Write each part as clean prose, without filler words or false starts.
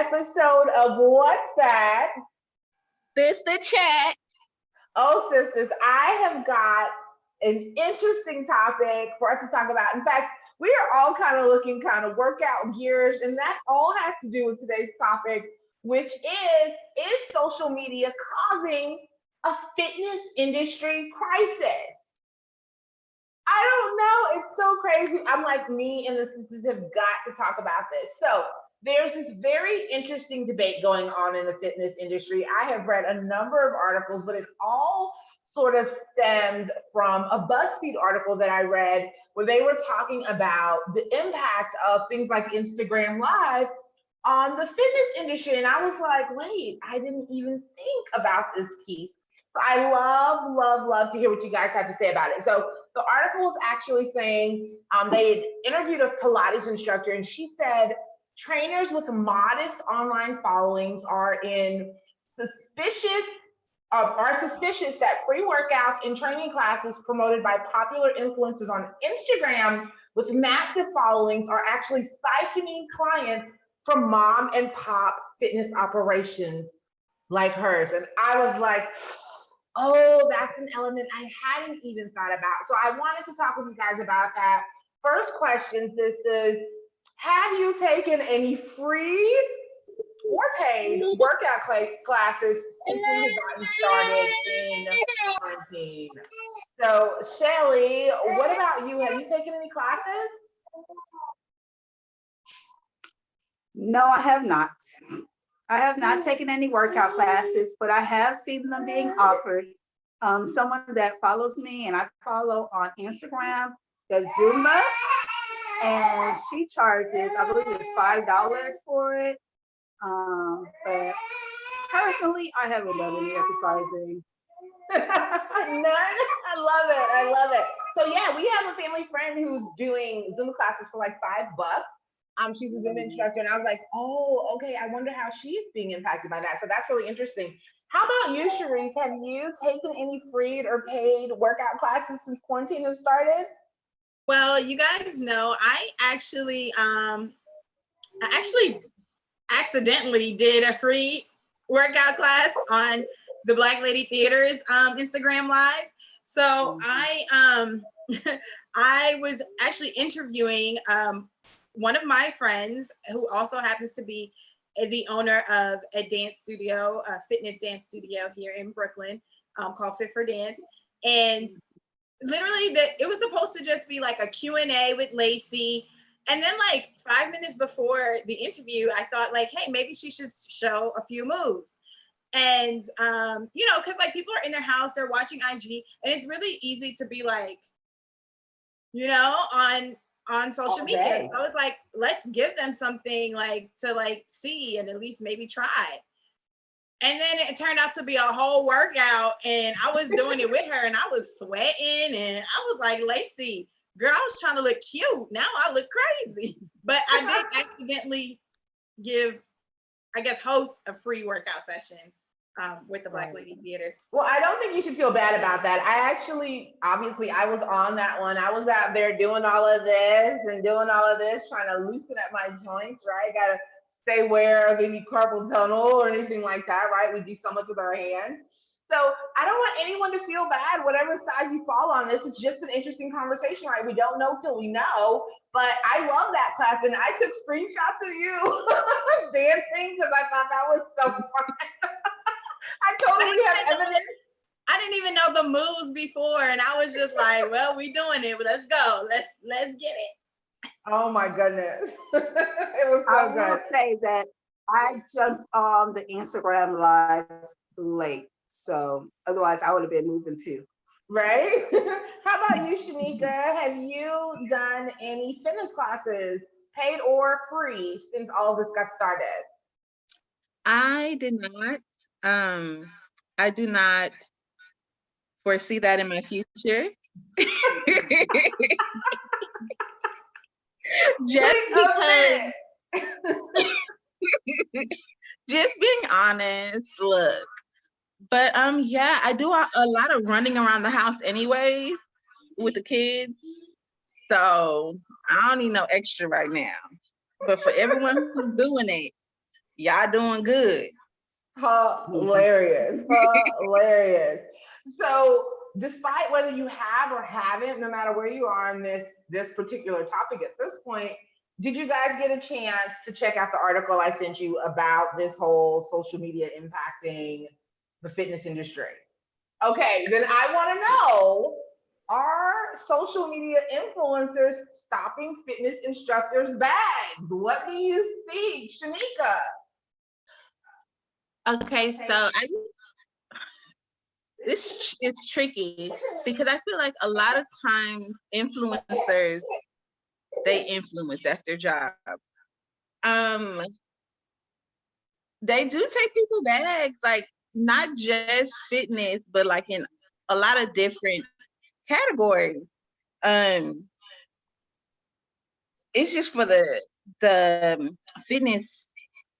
episode of What's That? Sistah Chat. Oh, sisters, I have got an interesting topic for us to talk about. In fact, we are all kind of looking kind of workout gears, and that all has to do with today's topic, which is social media causing a fitness industry crisis? I don't know. It's so crazy. I'm like, me and the sisters have got to talk about this. So there's this very interesting debate going on in the fitness industry. I have read a number of articles, but it all sort of stemmed from a BuzzFeed article that I read where they were talking about the impact of things like Instagram Live on the fitness industry. And I was like, wait, I didn't even think about this piece. So I love to hear what you guys have to say about it. So the article was actually saying they interviewed a Pilates instructor, and she said trainers with modest online followings suspicious are suspicious that free workouts and training classes promoted by popular influencers on Instagram with massive followings are actually siphoning clients from mom and pop fitness operations like hers. And I was like, oh, that's an element I hadn't even thought about. So I wanted to talk with you guys about that. First question, this is, have you taken any free or paid workout classes since we have gotten started in quarantine? So Shelly, what about you? Have you taken any classes? No, I have not. I have not taken any workout classes, but I have seen them being offered. Someone that follows me and I follow on Instagram, the Zumba, and she charges, I believe it's $5 for it. But personally, I haven't done any exercising. None. I love it. So yeah, we have a family friend who's doing Zumba classes for like $5. She's a Zumba instructor, and I was like, oh, okay. I wonder how she's being impacted by that. So that's really interesting. How about you, Cherise? Have you taken any free or paid workout classes since quarantine has started? Well, you guys know I actually accidentally did a free workout class on the Black Lady Theater's Instagram Live. So I I was actually interviewing one of my friends who also happens to be the owner of a dance studio, a fitness dance studio here in Brooklyn called Fit for Dance. And literally it was supposed to just be like a Q&A with Lacey. And then like 5 minutes before the interview, I thought like, hey, maybe she should show a few moves. And, because like people are in their house, they're watching IG, and it's really easy to be like, on social media. So I was like, let's give them something like to like see and at least maybe try. And then it turned out to be a whole workout, and I was doing it with her, and I was sweating, and I was like, Lacey, girl, I was trying to look cute. Now I look crazy. But I did accidentally host a free workout session with the Black Lady Theaters. Well, I don't think you should feel bad about that. Obviously, I was on that one. I was out there doing all of this, trying to loosen up my joints, right? Got to stay aware of any carpal tunnel or anything like that, right? We do so much with our hands. So I don't want anyone to feel bad, whatever size you fall on this. It's just an interesting conversation, right? We don't know till we know, but I love that class. And I took screenshots of you dancing because I thought that was so fun. I totally have evidence. I didn't even know the moves before, and I was just like, well, we doing it, but let's go. Let's get it. Oh my goodness. It was so good. I will say that I jumped on the Instagram Live late. So otherwise I would have been moving too. Right? How about you, Shanika? Have you done any fitness classes, paid or free, since all of this got started? I did not. I do not foresee that in my future. Just because, just being honest, look. But yeah, I do a lot of running around the house anyways with the kids. So I don't need no extra right now. But for everyone who's doing it, Y'all doing good. Hilarious, hilarious. So, despite whether you have or haven't, no matter where you are in this particular topic at this point, did you guys get a chance to check out the article I sent you about this whole social media impacting the fitness industry? Okay, then I want to know, are social media influencers stopping fitness instructors' bags? What do you think, Shanika? Okay, so this is tricky because I feel like a lot of times influencers, they influence, that's their job. They do take people bags, like not just fitness, but like in a lot of different categories. Um, it's just for the fitness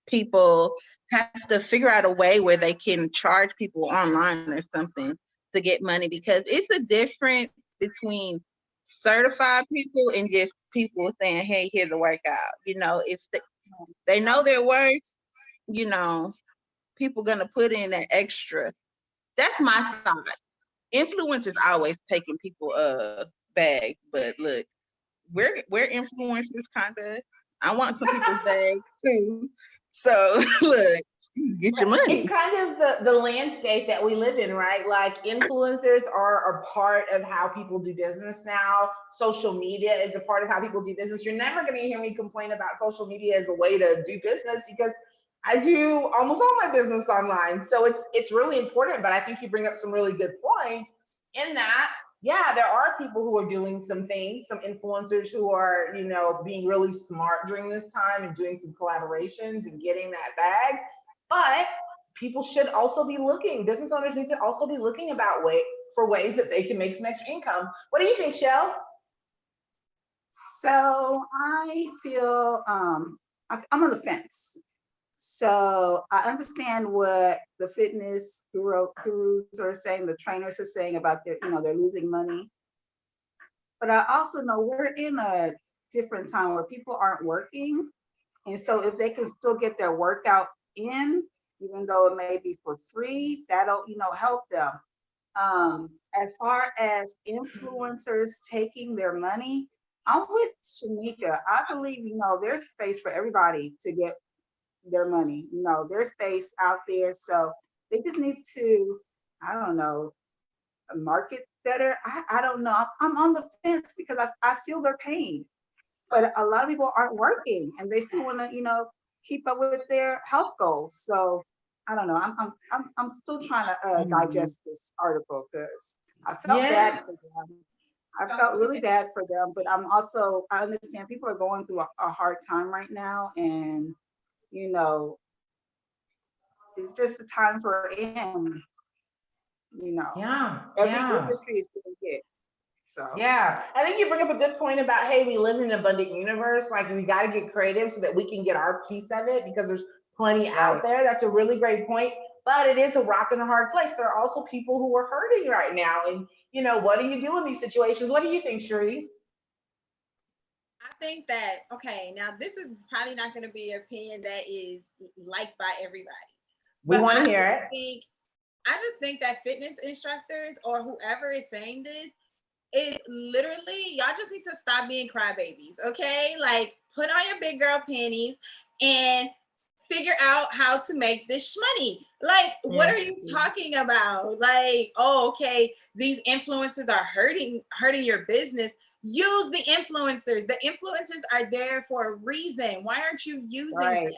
people have to figure out a way where they can charge people online or something to get money, because it's a difference between certified people and just people saying, hey, here's a workout. You know, if they know their worth, you know, people gonna put in that extra. That's my thought. Influencers always taking people bags, but look, we're influencers kind of. I want some people's bags too. So look, get your It's money. kind of the landscape that we live in, right? Like influencers are a part of how people do business now. Social media is a part of how people do business. You're never going to hear me complain about social media as a way to do business because I do almost all my business online. So it's really important, but I think you bring up some really good points in that, yeah, there are people who are doing some things, some influencers who are, being really smart during this time and doing some collaborations and getting that bag. But people should also be looking. Business owners need to also be looking about for ways that they can make some extra income. What do you think, Shell? So I feel I'm on the fence. So I understand what the fitness gurus are saying, the trainers are saying about they're losing money. But I also know we're in a different time where people aren't working. And so if they can still get their workout in, even though it may be for free, that'll, help them. As far as influencers taking their money, I'm with Shanika. I believe, there's space for everybody to get their money. There's space out there. So they just need to, I don't know, market better. I don't know. I'm on the fence because I feel their pain. But a lot of people aren't working and they still want to, keep up with their health goals. So I don't know. I'm still trying to digest this article because I felt bad Yeah. for them. I felt really bad for them, but I understand people are going through a hard time right now, and you know, it's just the times we're in. Yeah. Every Yeah. industry is getting hit. So Yeah, I think you bring up a good point about, hey, we live in an abundant universe. Like we got to get creative so that we can get our piece of it because there's plenty out there. That's a really great point. But it is a rock and a hard place. There are also people who are hurting right now. And, what do you do in these situations? What do you think, Cherise? I think that, okay, now this is probably not going to be an opinion that is liked by everybody. We But want to hear it. I just think that fitness instructors or whoever is saying this, it literally, y'all just need to stop being crybabies, okay? Like, put on your big girl panties and figure out how to make this money. Like, what are you talking about? Like, oh, okay, these influencers are hurting your business. Use the influencers. The influencers are there for a reason. Why aren't you using them?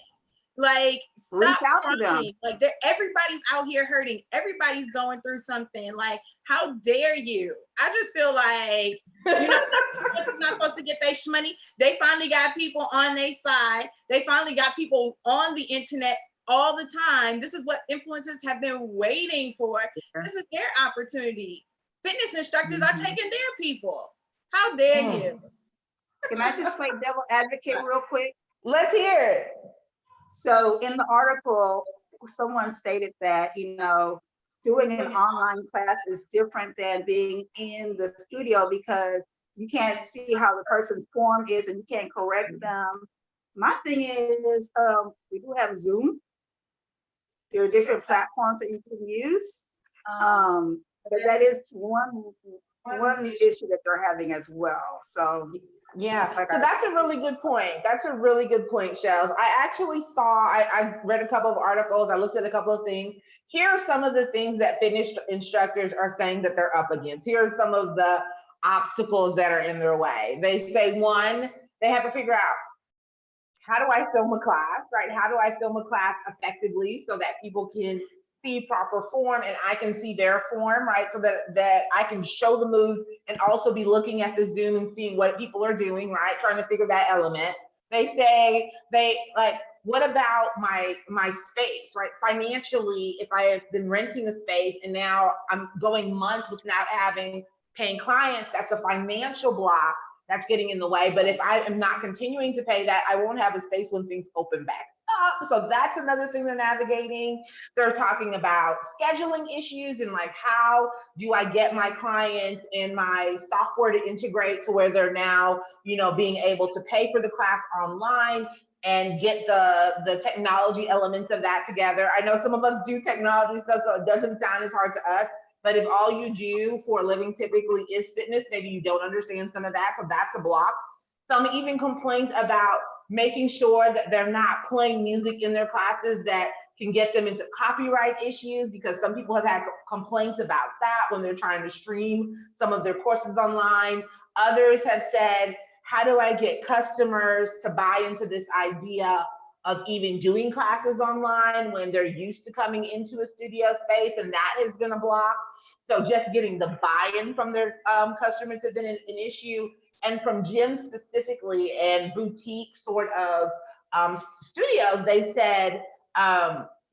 Like, reach stop out to them. Like, everybody's out here hurting. Everybody's going through something. Like, how dare you? I just feel like, it's not supposed to get their money. They finally got people on their side. They finally got people on the internet all the time. This is what influencers have been waiting for. This is their opportunity. Fitness instructors are taking their people. How dare you? Can I just play devil advocate real quick? Let's hear it. So in the article, someone stated that, doing an online class is different than being in the studio because you can't see how the person's form is and you can't correct them. My thing is, we do have Zoom. There are different platforms that you can use. But that is one issue that they're having as well. So Yeah, like so that's a really good point. That's a really good point, Shells. I actually saw, I've read a couple of articles, I looked at a couple of things. Here are some of the things that fitness instructors are saying that they're up against. Here are some of the obstacles that are in their way. They say, one, they have to figure out, how do I film a class, right? How do I film a class effectively so that people can see proper form and I can see their form, right? So that I can show the moves and also be looking at the Zoom and seeing what people are doing, right? Trying to figure that element. They say they like, what about my space, right? Financially, if I have been renting a space and now I'm going months without having paying clients, that's a financial block that's getting in the way. But if I am not continuing to pay that, I won't have a space when things open back up. So that's another thing they're navigating. They're talking about scheduling issues and like, how do I get my clients and my software to integrate to where they're now, being able to pay for the class online and get the technology elements of that together. I know some of us do technology stuff, so it doesn't sound as hard to us. But if all you do for a living typically is fitness, maybe you don't understand some of that, so that's a block. Some even complaints about making sure that they're not playing music in their classes that can get them into copyright issues, because some people have had complaints about that when they're trying to stream some of their courses online. Others have said, how do I get customers to buy into this idea of even doing classes online when they're used to coming into a studio space? And that has been a block. So just getting the buy-in from their customers have been an issue. And from gyms specifically and boutique sort of studios, they said,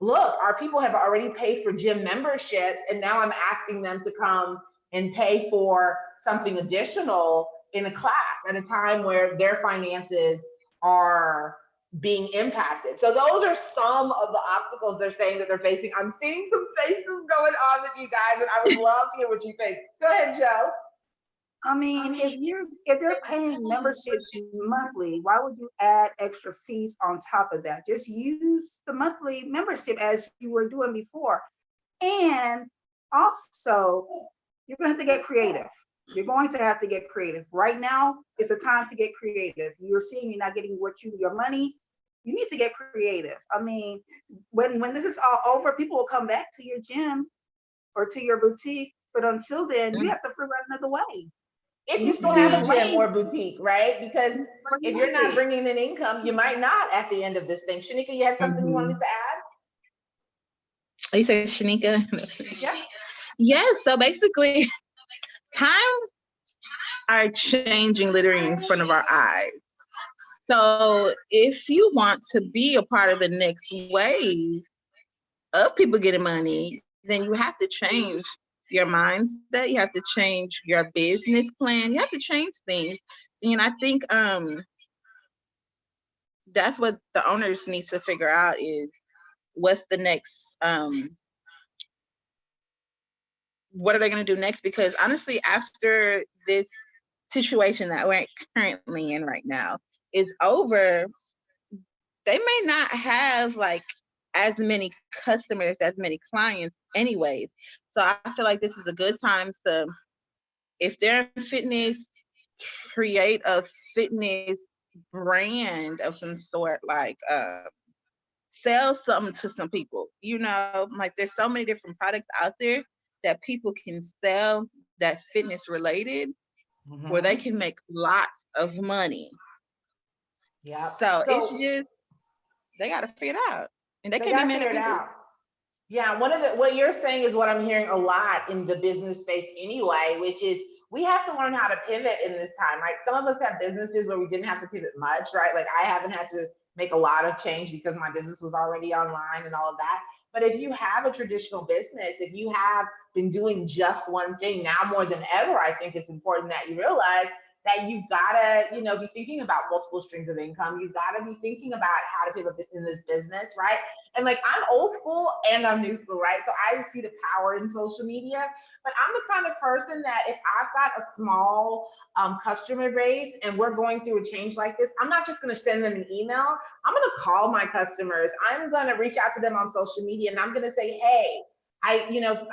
look, our people have already paid for gym memberships, and now I'm asking them to come and pay for something additional in a class at a time where their finances are being impacted. So those are some of the obstacles they're saying that they're facing. I'm seeing some faces going on with you guys, and I would love to hear what you think. Go ahead, Joe. I mean, if they're paying memberships monthly, why would you add extra fees on top of that? Just use the monthly membership as you were doing before. And also, you're going to have to get creative. You're going to have to get creative. Right now, it's a time to get creative. You're seeing you're not getting your money. You need to get creative. I mean, when this is all over, people will come back to your gym or to your boutique. But until then, you have to figure out another way. If you still have a gym or boutique, right? Because if you're not bringing in income, you might not at the end of this thing. Shanika, you had something you wanted to add? Oh, you said Shanika? Yeah. Yes, so basically, times are changing literally in front of our eyes. So if you want to be a part of the next wave of people getting money, then you have to change your mindset. You have to change your business plan. You have to change things. And I think that's what the owners need to figure out is what's the next, what are they going to do next? Because honestly, after this situation that we're currently in right now is over, they may not have like as many customers, as many clients anyways. So I feel like this is a good time to, if they're in fitness, create a fitness brand of some sort, like sell something to some people. Like there's so many different products out there that people can sell that's fitness related, where they can make lots of money. Yeah. So it's just, they got to figure it out, and they can be mad at people. Yeah, what you're saying is what I'm hearing a lot in the business space anyway, which is we have to learn how to pivot in this time, right? Some of us have businesses where we didn't have to pivot much, right? Like I haven't had to make a lot of change because my business was already online and all of that. But if you have a traditional business, if you have been doing just one thing, now more than ever, I think it's important that you realize that you've gotta, be thinking about multiple streams of income. You've gotta be thinking about how to pivot in this business, right? And like, I'm old school and I'm new school, right? So I see the power in social media, but I'm the kind of person that if I've got a small customer base and we're going through a change like this, I'm not just going to send them an email. I'm going to call my customers. I'm going to reach out to them on social media and I'm going to say, hey, I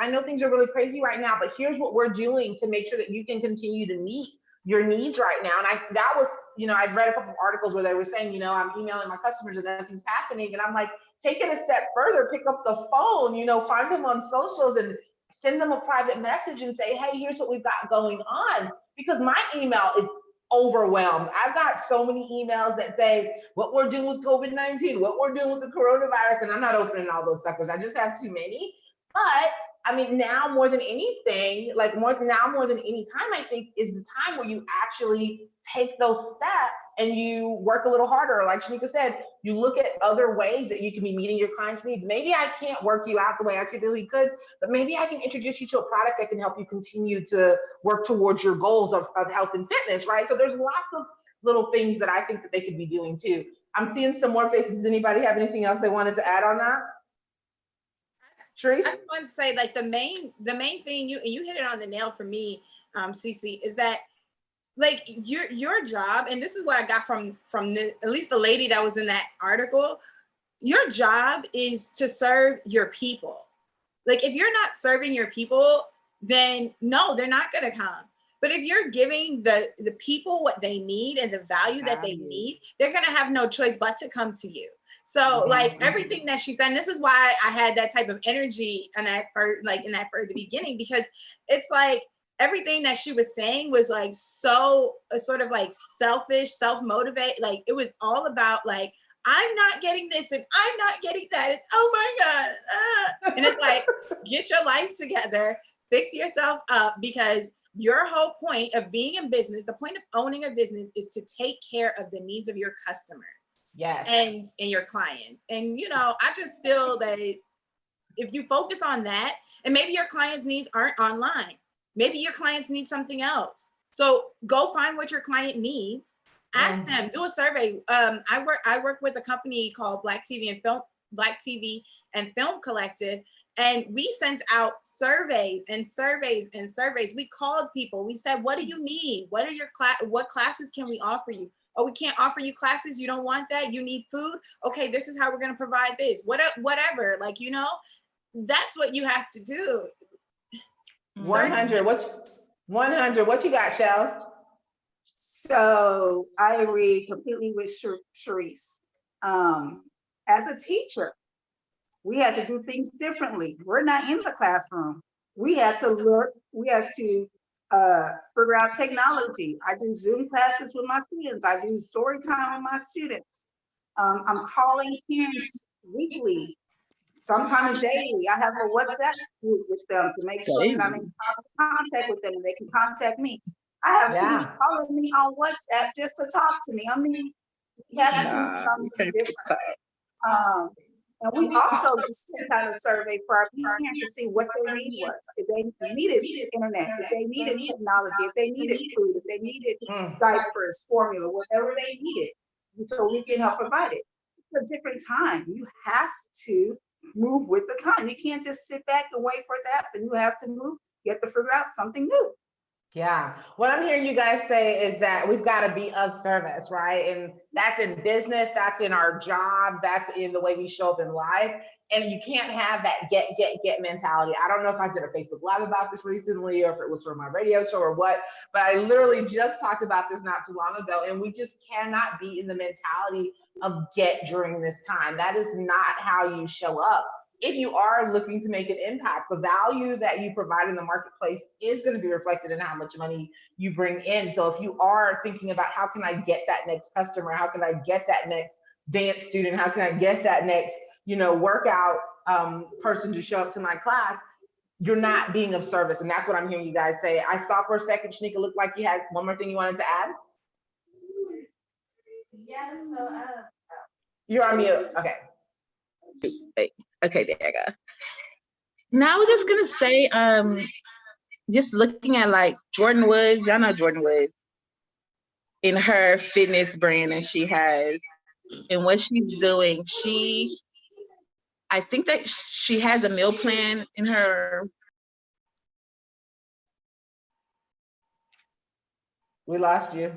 know things are really crazy right now, but here's what we're doing to make sure that you can continue to meet your needs right now. And that was, I've read a couple of articles where they were saying, I'm emailing my customers and nothing's happening. And I'm like, take it a step further, pick up the phone, find them on socials and send them a private message and say, hey, here's what we've got going on. Because my email is overwhelmed. I've got so many emails that say what we're doing with COVID-19, what we're doing with the coronavirus, and I'm not opening all those suckers. I just have too many. But I mean, now more than anything, more than any time, I think is the time where you actually take those steps and you work a little harder. Like Shanika said, you look at other ways that you can be meeting your clients' needs. Maybe I can't work you out the way I typically could, but maybe I can introduce you to a product that can help you continue to work towards your goals of health and fitness, right? So there's lots of little things that I think that they could be doing too. I'm seeing some more faces. Does anybody have anything else they wanted to add on that? Trace? I just want to say, like, the main thing, you hit it on the nail for me, Cece, is that like your job, and this is what I got from at least the lady that was in that article, your job is to serve your people. Like, if you're not serving your people, then no, they're not going to come. But if you're giving the people what they need and the value that they need, they're going to have no choice but to come to you. So like everything that she said, and this is why I had that type of energy in that the beginning, because it's like everything that she was saying was like so sort of like selfish, self-motivate. Like it was all about like, I'm not getting this and I'm not getting that. And oh my God. And it's like, get your life together, fix yourself up, because your whole point of being in business, the point of owning a business is to take care of the needs of your customers. Yes. And your clients. And, I just feel that if you focus on that, and maybe your clients' needs aren't online, maybe your clients need something else. So go find what your client needs, ask them, do a survey. I work with a company called Black TV and Film Collective. And we sent out surveys and surveys and surveys. We called people. We said, what do you need? What are what classes can we offer you? Oh, we can't offer you classes. You don't want that. You need food. Okay, this is how we're going to provide this. Whatever. Like, that's what you have to do. 100. What you got, Shell? So I agree completely with Sharice. As a teacher, we had to do things differently. We're not in the classroom. We had to look. We had to figure out technology. I do Zoom classes with my students. I do story time with my students. I'm calling parents weekly, sometimes daily. I have a WhatsApp group with them to make sure that I'm in contact with them and they can contact me. I have students calling me on WhatsApp just to talk to me. I mean, we have to do something different. And we also sent out a survey for our parents to see what their need was. If they needed internet, if they needed technology, if they needed food, if they needed diapers, formula, whatever they needed, so we can help provide it. It's a different time. You have to move with the time. You can't just sit back and wait for it to happen. You have to move. You have to figure out something new. Yeah. What I'm hearing you guys say is that we've got to be of service, right? And that's in business, that's in our jobs, that's in the way we show up in life. And you can't have that get mentality. I don't know if I did a Facebook Live about this recently or if it was for my radio show or what, but I literally just talked about this not too long ago. And we just cannot be in the mentality of get during this time. That is not how you show up. If you are looking to make an impact, the value that you provide in the marketplace is going to be reflected in how much money you bring in. So if you are thinking about how can I get that next customer, how can I get that next dance student, how can I get that next, workout person to show up to my class, you're not being of service. And that's what I'm hearing you guys say. I saw for a second, Shanika, looked like you had one more thing you wanted to add. Yeah, You're on mute. Okay. Okay, there I go. Now I was just gonna say, just looking at like Jordan Woods, y'all know Jordan Woods. in her fitness brand that she has and what she's doing. I think that she has a meal plan in her. We lost you.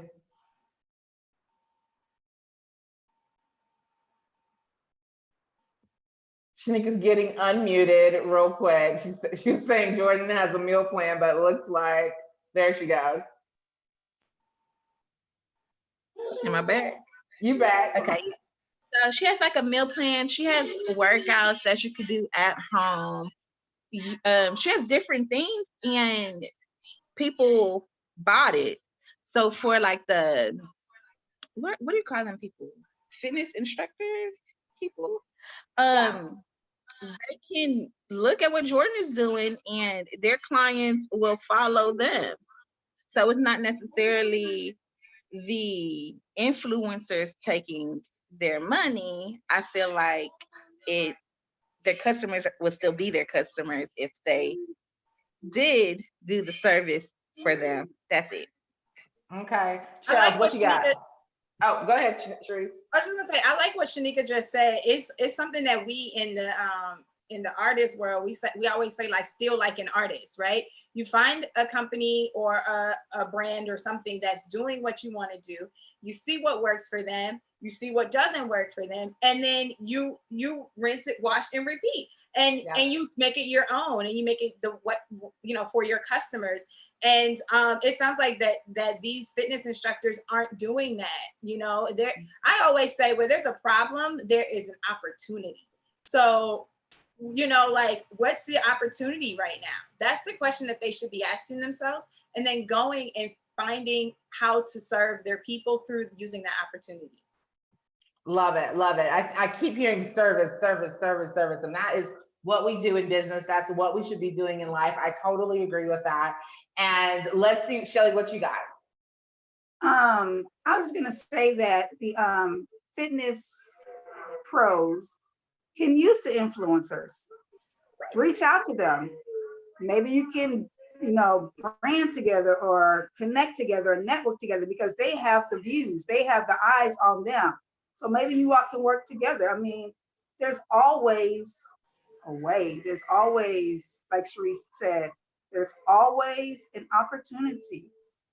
Shanika's getting unmuted real quick. She's saying Jordan has a meal plan, but it looks like, there she goes. Am I back? You back. Okay. So she has like a meal plan. She has workouts that you could do at home. She has different things and people bought it. So for like the, what do you call them people? Fitness instructors people? They can look at what Jordan is doing and their clients will follow them. So it's not necessarily the influencers taking their money. I feel like their customers will still be their customers if they did do the service for them. That's it. Okay. I like Shells, what you got? Shanika- Oh, go ahead, Sharice. I was just gonna say, I like what Shanika just said. It's something that we in the artist world, we always say, like, still like an artist, right? You find a company or a brand or something that's doing what you want to do. You see what works for them. You see what doesn't work for them, and then you rinse it, wash, and repeat, and you make it your own, and you make it for your customers. And it sounds like that these fitness instructors aren't doing that. I always say, where there's a problem, there is an opportunity. So, like, what's the opportunity right now? That's the question that they should be asking themselves, and then going and finding how to serve their people through using that opportunity. Love it, love it. I keep hearing service, service, service, service, and that is what we do in business. That's what we should be doing in life. I totally agree with that. And let's see, Shelly, what you got? I was gonna say that the fitness pros can use the influencers. Reach out to them. Maybe you can, brand together or connect together and network together, because they have the views, they have the eyes on them. So maybe you all can work together. I mean, there's always a way. There's always, like Sharice said, there's always an opportunity.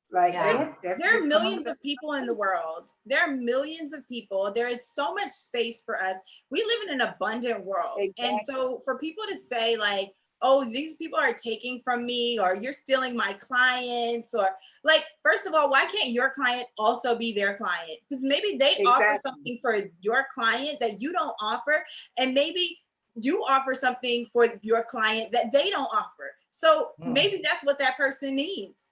Like, there are millions of people in the world. There are millions of people. There is so much space for us. We live in an abundant world. Exactly. And so for people to say, like, oh, these people are taking from me, or you're stealing my clients, or, like, first of all, why can't your client also be their client? Because maybe they offer something for your client that you don't offer, and maybe you offer something for your client that they don't offer. So maybe that's what that person needs.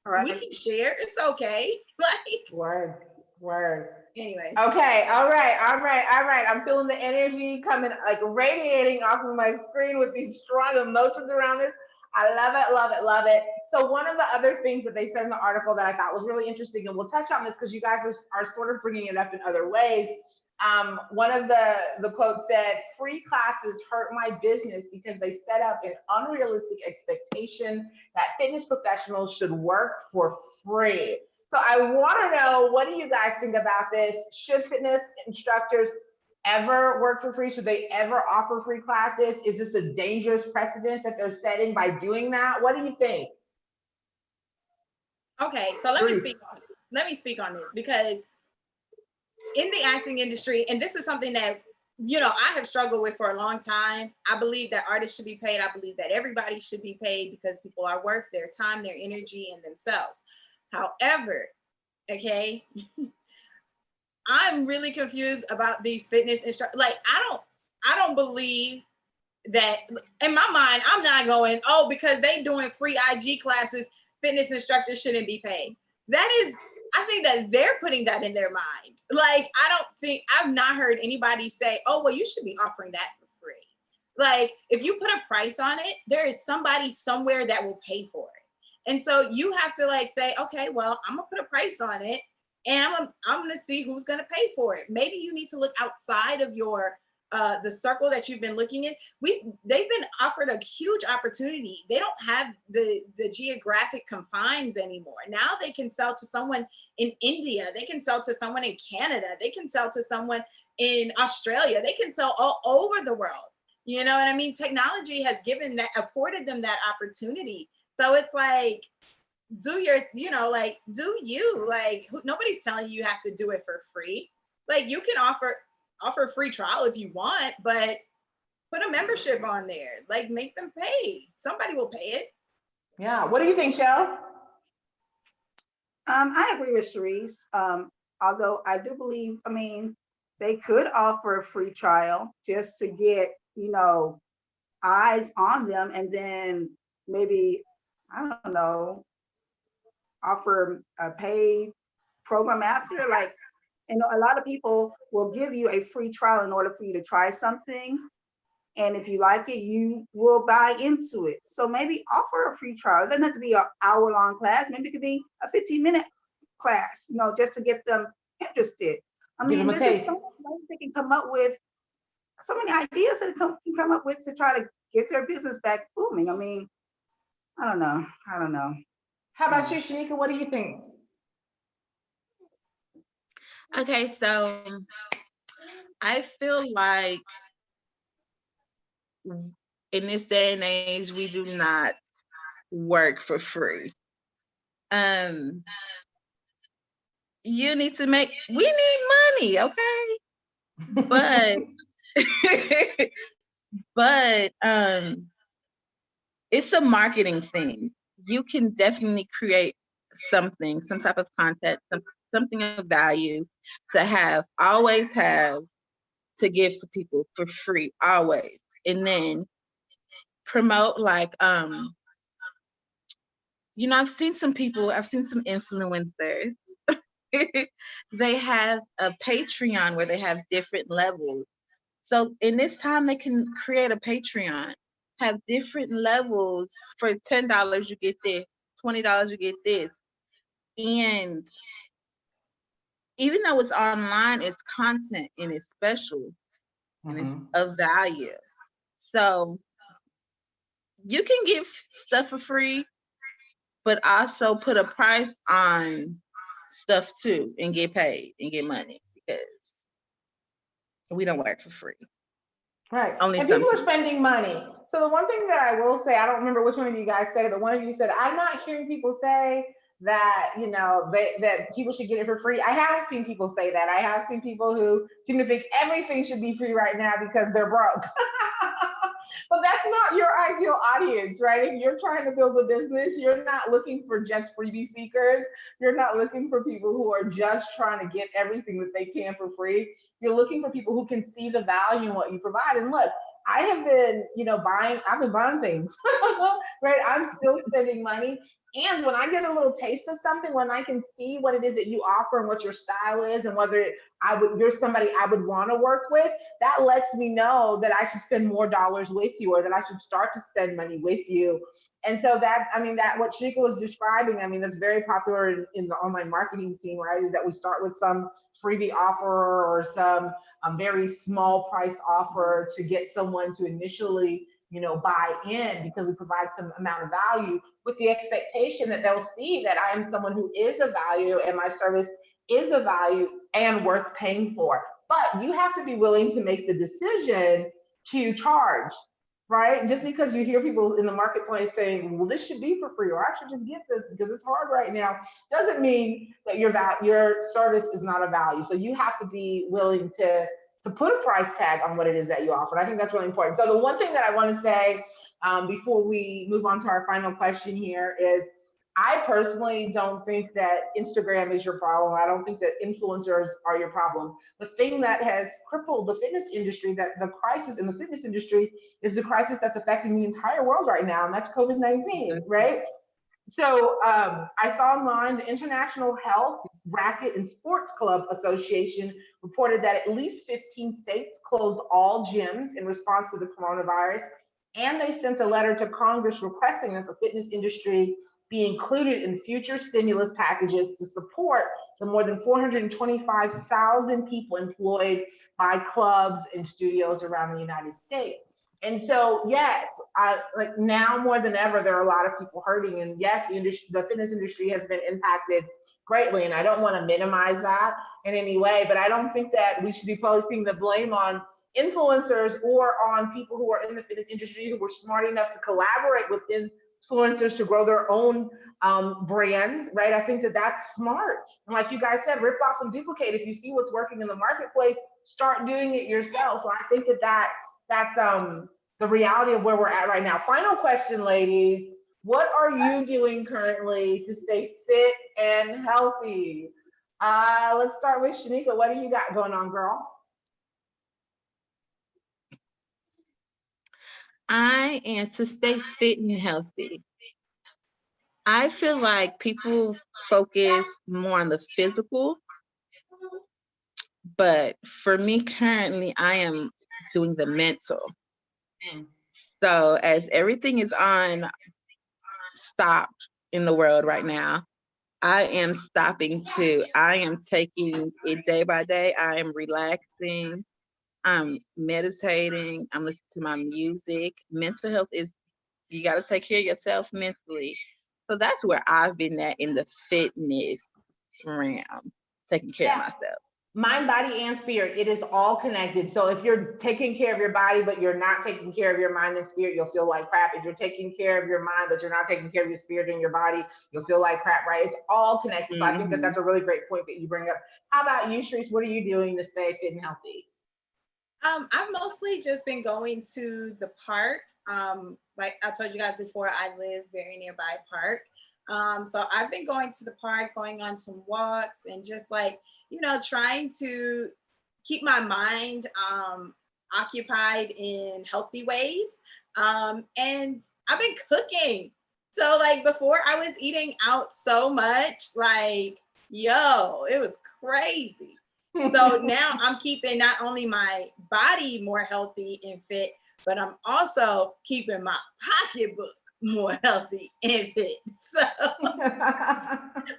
Right. We can share. It's okay. Like, word. Anyway. Okay. All right. I'm feeling the energy coming, like, radiating off of my screen with these strong emotions around this. I love it. So one of the other things that they said in the article that I thought was really interesting, and we'll touch on this because you guys are sort of bringing it up in other ways. One of the quotes said, "Free classes hurt my business because they set up an unrealistic expectation that fitness professionals should work for free." So I want to know, what do you guys think about this? Should fitness instructors ever work for free? Should they ever offer free classes? Is this a dangerous precedent that they're setting by doing that? What do you think? Okay, so let me speak on this, because in the acting industry, and this is something that, I have struggled with for a long time. I believe that artists should be paid. I believe that everybody should be paid because people are worth their time, their energy, and themselves. However, okay, I'm really confused about these fitness instructors. Like, I don't believe that, in my mind, I'm not going, oh, because they doing free IG classes, fitness instructors shouldn't be paid. I think that they're putting that in their mind. Like, I've not heard anybody say, oh, well, you should be offering that for free. Like, if you put a price on it, there is somebody somewhere that will pay for it. And so you have to, like, say, okay, well, I'm gonna put a price on it, and I'm gonna see who's gonna pay for it. Maybe you need to look outside of your the circle that you've been looking at, they've been offered a huge opportunity. They don't have the geographic confines anymore. Now they can sell to someone in India. They can sell to someone in Canada. They can sell to someone in Australia. They can sell all over the world. You know what I mean? Technology has afforded them that opportunity. So it's like, do you, like, nobody's telling you have to do it for free. Like, you can offer a free trial if you want, but put a membership on there. Like, make them pay. Somebody will pay it. Yeah. What do you think, Shell? I agree with Sharice. Although I do believe, I mean, they could offer a free trial just to get, eyes on them, and then maybe, I don't know, offer a paid program after. Like, a lot of people will give you a free trial in order for you to try something. And if you like it, you will buy into it. So maybe offer a free trial. It doesn't have to be an hour-long class. Maybe it could be a 15-minute class, just to get them interested. I mean, there's just so many ways they can come up with, so many ideas that they can come up with to try to get their business back booming. I mean, I don't know. How about you, Shanika? What do you think? Okay, so I feel like in this day and age, we do not work for free. We need money, okay? But but it's a marketing thing. You can definitely create some type of content, something of value always have to give to people for free, always. And then promote, like, I've seen some influencers. They have a Patreon where they have different levels. So in this time, they can create a Patreon, have different levels. For $10, you get this, $20, you get this. And even though it's online, it's content and it's special and it's of value. So you can give stuff for free, but also put a price on stuff too, and get paid and get money, because we don't work for free. Right. Only and some people are spending money. So the one thing that I will say, I don't remember which one of you guys said it, but one of you said, I'm not hearing people say that, that people should get it for free. I have seen people say that. I have seen people who seem to think everything should be free right now because they're broke. But that's not your ideal audience, right? If you're trying to build a business, you're not looking for just freebie seekers. You're not looking for people who are just trying to get everything that they can for free. You're looking for people who can see the value in what you provide. And look, I have been, I've been buying things, right? I'm still spending money. And when I get a little taste of something, when I can see what it is that you offer and what your style is, and whether you're somebody I would want to work with, that lets me know that I should spend more dollars with you, or that I should start to spend money with you. And so that what Shanika was describing, that's very popular in the online marketing scene, right? Is that we start with some freebie offer or some very small priced offer to get someone to initially, buy in, because we provide some amount of value, with the expectation that they'll see that I am someone who is of value and my service is of value and worth paying for. But you have to be willing to make the decision to charge, right? Just because you hear people in the marketplace saying, well, this should be for free, or I should just get this because it's hard right now, doesn't mean that your service is not of value. So you have to be willing to put a price tag on what it is that you offer. And I think that's really important. So the one thing that I want to say before we move on to our final question here is, I personally don't think that Instagram is your problem. I don't think that influencers are your problem. The thing that has crippled the fitness industry, that the crisis in the fitness industry, is the crisis that's affecting the entire world right now, and that's COVID-19, right? So I saw online the International Health, Racket, and Sports Club Association reported that at least 15 states closed all gyms in response to the coronavirus. And they sent a letter to Congress requesting that the fitness industry be included in future stimulus packages to support the more than 425,000 people employed by clubs and studios around the United States. And so, yes, I like now more than ever, there are a lot of people hurting. And yes, the fitness industry has been impacted greatly. And I don't want to minimize that in any way, but I don't think that we should be placing the blame on influencers or on people who are in the fitness industry who were smart enough to collaborate with influencers to grow their own brands, right? I think that that's smart. And like you guys said, rip off and duplicate. If you see what's working in the marketplace, start doing it yourself. So I think that that's the reality of where we're at right now. Final question, ladies. What are you doing currently to stay fit and healthy? Let's start with Shanika. What do you got going on, girl? I am to stay fit and healthy. I feel like people focus more on the physical, but for me currently, I am doing the mental. So as everything is on stop in the world right now, I am stopping too. I am taking it day by day. I am relaxing. I'm meditating. I'm listening to my music. Mental health is, you got to take care of yourself mentally. So that's where I've been at in the fitness realm, taking care of myself. Mind, body, and spirit, it is all connected. So if you're taking care of your body, but you're not taking care of your mind and spirit, you'll feel like crap. If you're taking care of your mind, but you're not taking care of your spirit and your body, you'll feel like crap, right? It's all connected. So I think that that's a really great point that you bring up. How about you, Sharice? What are you doing to stay fit and healthy? I've mostly just been going to the park. Like I told you guys before, I live very nearby a park. So I've been going to the park, going on some walks, and just like, trying to keep my mind occupied in healthy ways. And I've been cooking. So like before I was eating out so much, like, it was crazy. So now I'm keeping not only my body more healthy and fit, but I'm also keeping my pocketbook more healthy and fit. So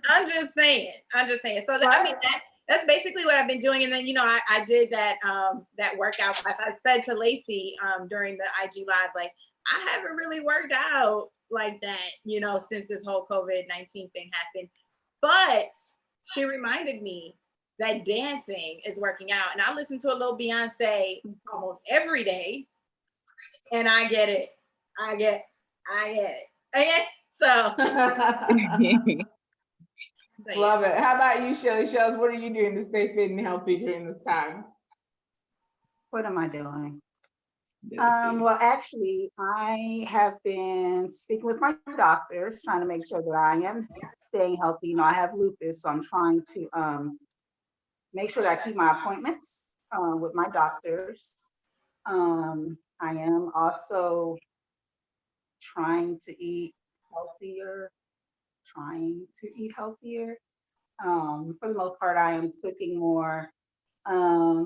I'm just saying. So I mean that's basically what I've been doing. And then I did that that workout class. I said to Lacey during the IG live, like, I haven't really worked out like that, since this whole COVID-19 thing happened. But she reminded me that dancing is working out. And I listen to a little Beyonce almost every day. And I get it. I get it. Okay? So. Love it. How about you, Shelly? Shells, what are you doing to stay fit and healthy during this time? What am I doing? Well, actually, I have been speaking with my doctors, trying to make sure that I am staying healthy. I have lupus, so I'm trying to make sure that I keep my appointments with my doctors. I am also trying to eat healthier. For the most part, I am cooking more, not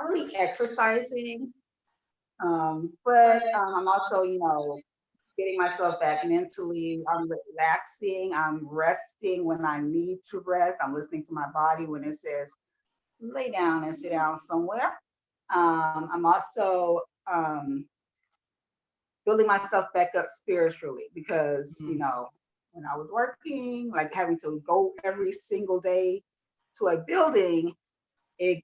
really exercising, but I'm also, getting myself back mentally. I'm relaxing. I'm resting when I need to rest. I'm listening to my body when it says, lay down and sit down somewhere. I'm also building myself back up spiritually because, when I was working, like having to go every single day to a building, it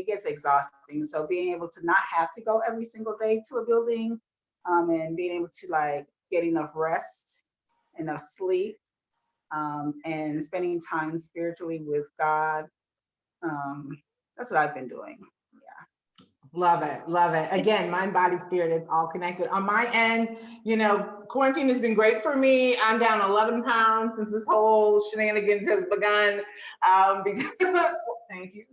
gets exhausting. So being able to not have to go every single day to a building, and being able to like get enough rest, enough sleep, and spending time spiritually with God. That's what I've been doing. Yeah. Love it. Love it. Again, mind, body, spirit, it's all connected. On my end, quarantine has been great for me. I'm down 11 pounds since this whole shenanigans has begun. Because thank you.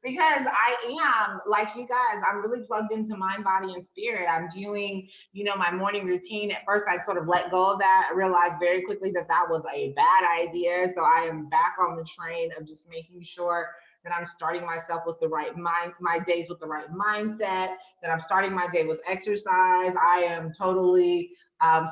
Because I am, like you guys, I'm really plugged into mind, body, and spirit. I'm doing, my morning routine. At first, I sort of let go of that. I realized very quickly that was a bad idea. So I am back on the train of just making sure that I'm starting myself with the right mind, my days with the right mindset, that I'm starting my day with exercise. I am totally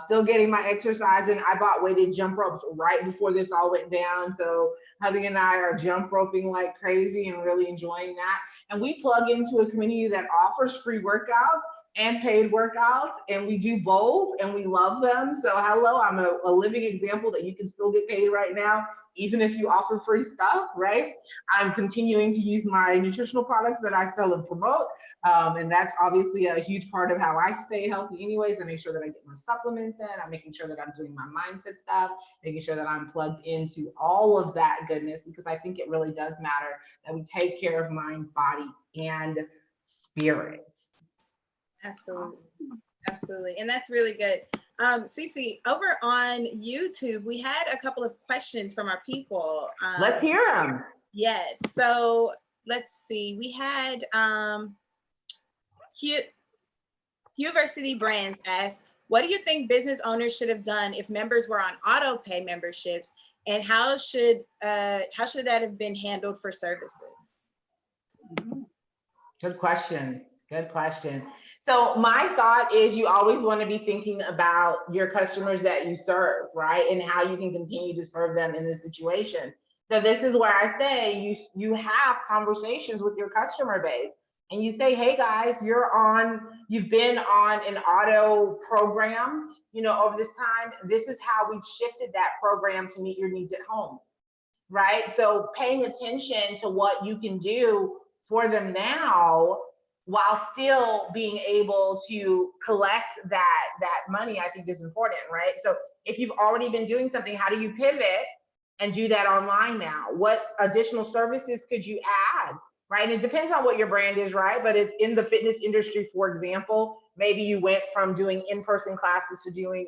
still getting my exercise in. I bought weighted jump ropes right before this all went down. So Hubby and I are jump roping like crazy and really enjoying that. And we plug into a community that offers free workouts and paid workouts, and we do both, and we love them. So hello, I'm a living example that you can still get paid right now, even if you offer free stuff, right? I'm continuing to use my nutritional products that I sell and promote. And that's obviously a huge part of how I stay healthy anyways. I make sure that I get my supplements in. I'm making sure that I'm doing my mindset stuff, making sure that I'm plugged into all of that goodness, because I think it really does matter that we take care of mind, body, and spirit. Absolutely. Absolutely. And that's really good. Cece, over on YouTube, we had a couple of questions from our people. Let's hear them. Yes. So let's see. We had University Brands asked, what do you think business owners should have done if members were on auto pay memberships, and how should that have been handled for services? Good question. Good question. So my thought is you always want to be thinking about your customers that you serve, right? And how you can continue to serve them in this situation. So this is where I say you have conversations with your customer base, and you say, hey guys, you've been on an auto program, over this time. This is how we've shifted that program to meet your needs at home, right? So paying attention to what you can do for them now while still being able to collect that money, I think is important, right? So if you've already been doing something, how do you pivot and do that online now? What additional services could you add, right? And it depends on what your brand is, right? But if in the fitness industry, for example, maybe you went from doing in-person classes to doing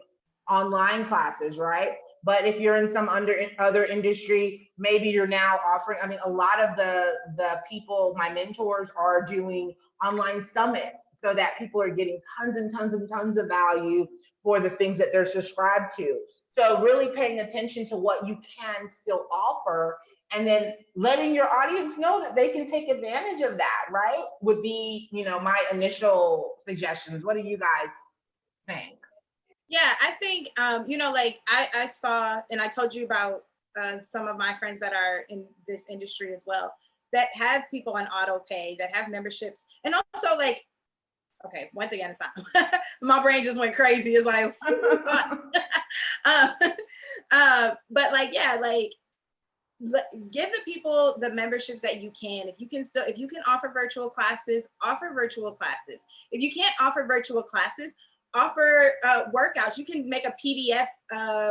online classes, right? But if you're in some other industry, maybe you're now offering, I mean, a lot of the people, my mentors, are doing online summits so that people are getting tons and tons and tons of value for the things that they're subscribed to. So really paying attention to what you can still offer, and then letting your audience know that they can take advantage of that, right? Would be, my initial suggestions. What do you guys think? Yeah, I think, like I saw, and I told you about some of my friends that are in this industry as well, that have people on auto pay, that have memberships. And also like, okay, one thing at a time. My brain just went crazy. It's like, but like, yeah, like give the people the memberships that you can. If you can offer virtual classes, offer virtual classes. If you can't offer virtual classes, offer workouts. You can make a PDF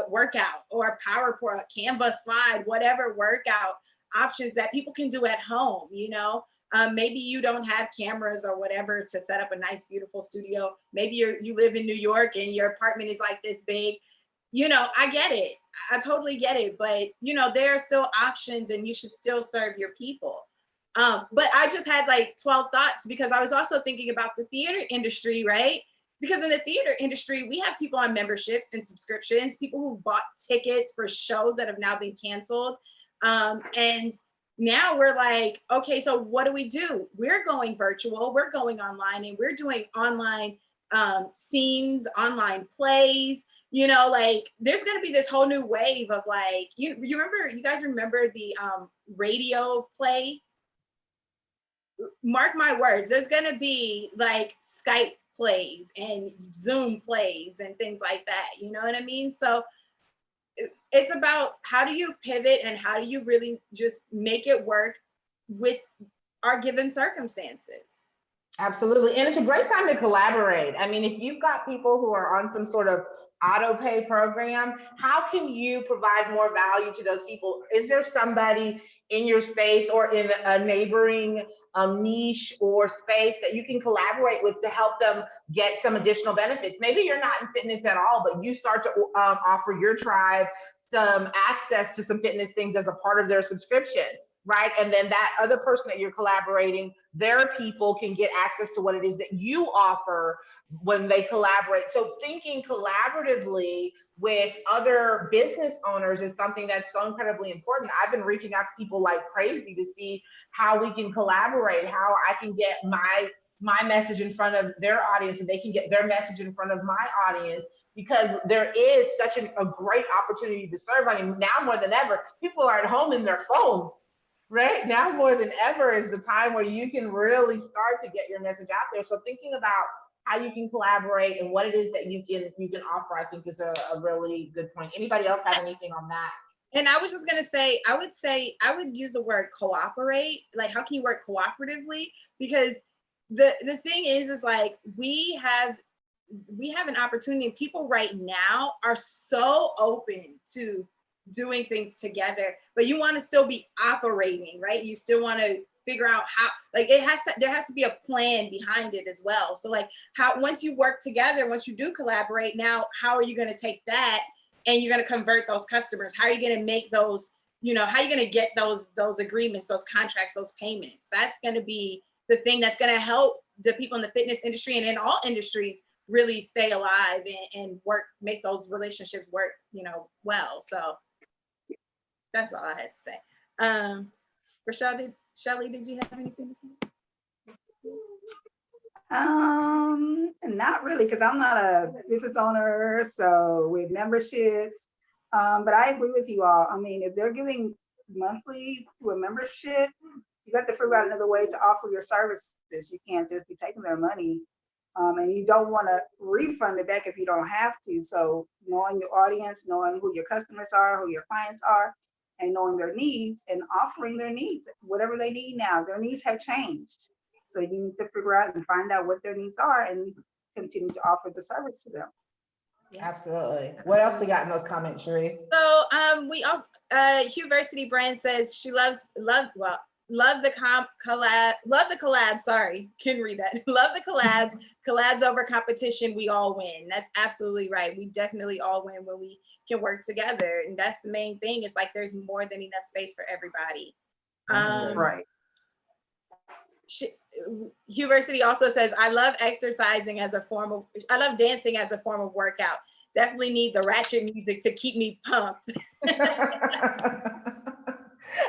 workout or a PowerPoint, Canva slide, whatever workout options that people can do at home. Maybe you don't have cameras or whatever to set up a nice, beautiful studio. Maybe you live in New York and your apartment is like this big. I get it. I totally get it. But, there are still options, and you should still serve your people. But I just had like 12 thoughts, because I was also thinking about the theater industry, right? Because in the theater industry, we have people on memberships and subscriptions, people who bought tickets for shows that have now been canceled. And now we're like, okay, so what do? We're going virtual, we're going online, and we're doing online scenes, online plays. Like there's going to be this whole new wave of like, you guys remember the radio play? Mark my words, there's going to be like Skype plays and Zoom plays and things like that. You know what I mean? So it's about how do you pivot and how do you really just make it work with our given circumstances. Absolutely. And it's a great time to collaborate. I mean, if you've got people who are on some sort of auto pay program, how can you provide more value to those people? Is there somebody in your space or in a neighboring niche or space that you can collaborate with to help them get some additional benefits? Maybe you're not in fitness at all, but you start to offer your tribe some access to some fitness things as a part of their subscription, right? And then that other person that you're collaborating, their people can get access to what it is that you offer when they collaborate. So thinking collaboratively with other business owners is something that's so incredibly important. I've been reaching out to people like crazy to see how we can collaborate, how I can get my my message in front of their audience, and they can get their message in front of my audience, because there is such a great opportunity to serve. I mean, now more than ever, people are at home in their phones, right? Now more than ever is the time where you can really start to get your message out there. So thinking about how you can collaborate and what it is that you can offer, I think is a really good point. Anybody else have anything on that? And I was just gonna say, I would use the word cooperate. Like, how can you work cooperatively? Because the thing is like we have an opportunity, and people right now are so open to doing things together, but you want to still be operating, right? You still want to figure out how, like, there has to be a plan behind it as well. So like, how, once you work together, once you do collaborate, now how are you going to take that and you're going to convert those customers? How are you going to make those, how are you going to get those agreements, those contracts, those payments? That's going to be the thing that's going to help the people in the fitness industry and in all industries really stay alive and work, make those relationships work, well. So that's all I had to say. Rochelle, Shelly, did you have anything to say? Not really, because I'm not a business owner, so with memberships. But I agree with you all. I mean, if they're giving monthly to a membership, you got to figure out another way to offer your services. You can't just be taking their money. And you don't want to refund it back if you don't have to. So knowing your audience, knowing who your customers are, who your clients are, and knowing their needs and offering their needs, whatever they need now. Their needs have changed. So you need to figure out and find out what their needs are and continue to offer the service to them. Absolutely. What else we got in those comments, Sharice? So we also, Huversity Brand says she loves the collab. Sorry, can read that. Love the collabs over competition. We all win. That's absolutely right. We definitely all win when we can work together. And that's the main thing. It's like, there's more than enough space for everybody. Right. Huversity also says, I love dancing as a form of workout. Definitely need the ratchet music to keep me pumped.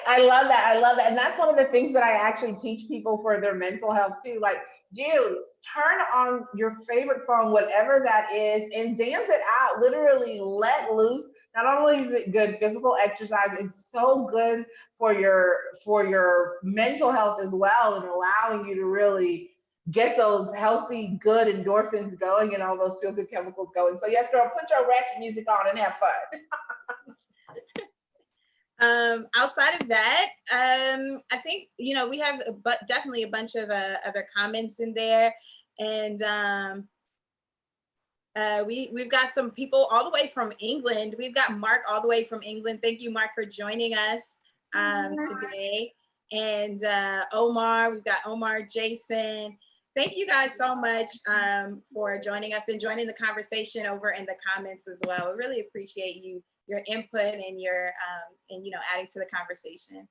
I love that. And that's one of the things that I actually teach people for their mental health too. Like, dude, turn on your favorite song, whatever that is, and dance it out. Literally let loose. Not only is it good physical exercise, it's so good for your mental health as well, and allowing you to really get those healthy, good endorphins going and all those feel-good chemicals going. So yes, girl, put your ratchet music on and have fun. Outside of that, I think, we have definitely a bunch of other comments in there, and we've got some people all the way from England. We've got Mark all the way from England. Thank you, Mark, for joining us today. And Omar, we've got Omar, Jason. Thank you guys so much for joining us and joining the conversation over in the comments as well. We really appreciate your input and your adding to the conversation.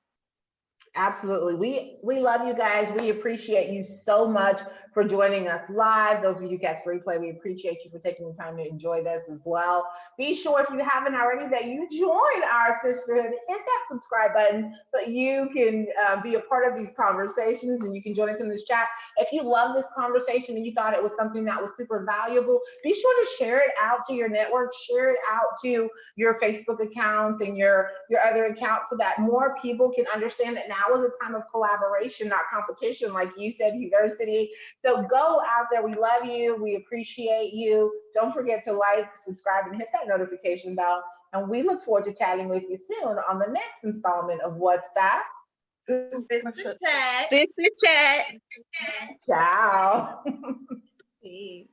Absolutely. We love you guys. We appreciate you so much for joining us live. Those of you who catch replay, we appreciate you for taking the time to enjoy this as well. Be sure, if you haven't already, that you join our sisterhood. Hit that subscribe button so you can be a part of these conversations, and you can join us in this chat. If you love this conversation and you thought it was something that was super valuable, be sure to share it out to your network, share it out to your Facebook account and your other accounts, so that more people can understand that now is a time of collaboration, not competition, like you said, Huversity. So go out there. We love you. We appreciate you. Don't forget to like, subscribe, and hit that notification bell. And we look forward to chatting with you soon on the next installment of What's That? Sister Chat. Sister Chat. Ciao. Peace.